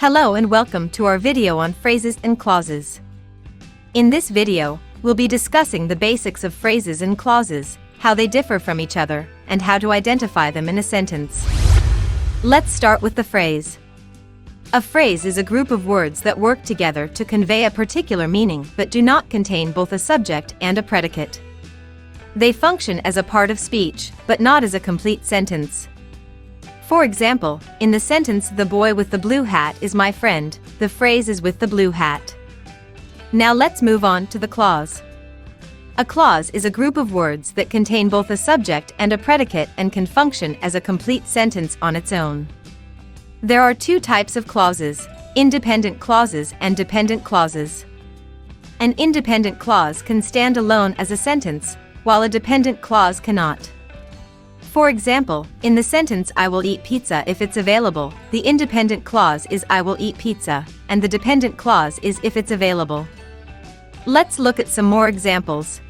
Hello and welcome to our video on phrases and clauses. In this video, we'll be discussing the basics of phrases and clauses, how they differ from each other, and how to identify them in a sentence. Let's start with the phrase. A phrase is a group of words that work together to convey a particular meaning but do not contain both a subject and a predicate. They function as a part of speech, but not as a complete sentence. For example, in the sentence "The boy with the blue hat is my friend," the phrase is "with the blue hat." Now let's move on to the clause. A clause is a group of words that contain both a subject and a predicate and can function as a complete sentence on its own. There are two types of clauses: independent clauses and dependent clauses. An independent clause can stand alone as a sentence, while a dependent clause cannot. For example, in the sentence "I will eat pizza if it's available," the independent clause is "I will eat pizza," and the dependent clause is "if it's available." Let's look at some more examples.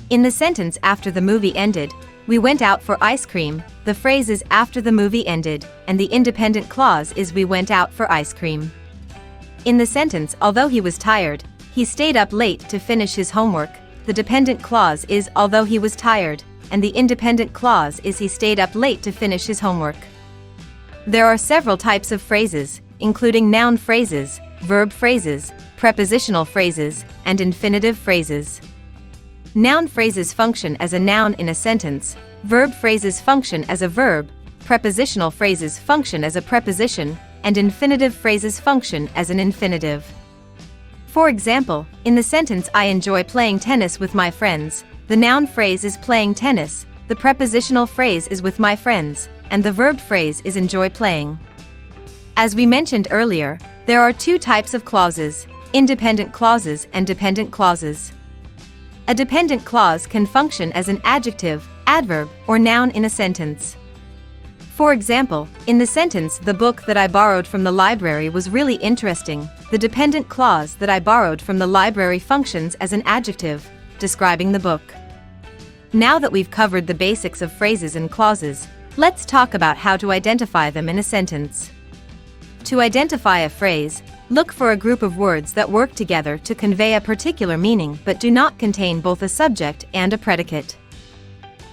In the sentence "After the movie ended, we went out for ice cream," the phrase is "after the movie ended," and the independent clause is "we went out for ice cream." In the sentence "Although he was tired, he stayed up late to finish his homework," the dependent clause is "although he was tired," and the independent clause is "he stayed up late to finish his homework." There are several types of phrases, including noun phrases, verb phrases, prepositional phrases, and infinitive phrases. Noun phrases function as a noun in a sentence, verb phrases function as a verb, prepositional phrases function as a preposition, and infinitive phrases function as an infinitive. For example, in the sentence "I enjoy playing tennis with my friends," the noun phrase is "playing tennis," the prepositional phrase is "with my friends," and the verb phrase is "enjoy playing." As we mentioned earlier, there are two types of clauses: independent clauses and dependent clauses. A dependent clause can function as an adjective, adverb, or noun in a sentence. For example, in the sentence "The book that I borrowed from the library was really interesting," the dependent clause "that I borrowed from the library" functions as an adjective, describing the book. Now that we've covered the basics of phrases and clauses, let's talk about how to identify them in a sentence. To identify a phrase, look for a group of words that work together to convey a particular meaning but do not contain both a subject and a predicate.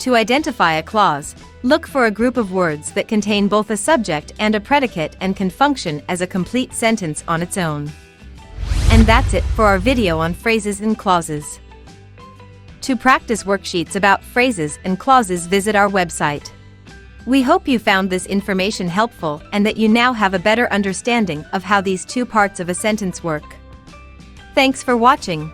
To identify a clause, look for a group of words that contain both a subject and a predicate and can function as a complete sentence on its own. And that's it for our video on phrases and clauses. To practice worksheets about phrases and clauses, visit our website. We hope you found this information helpful and that you now have a better understanding of how these two parts of a sentence work. Thanks for watching.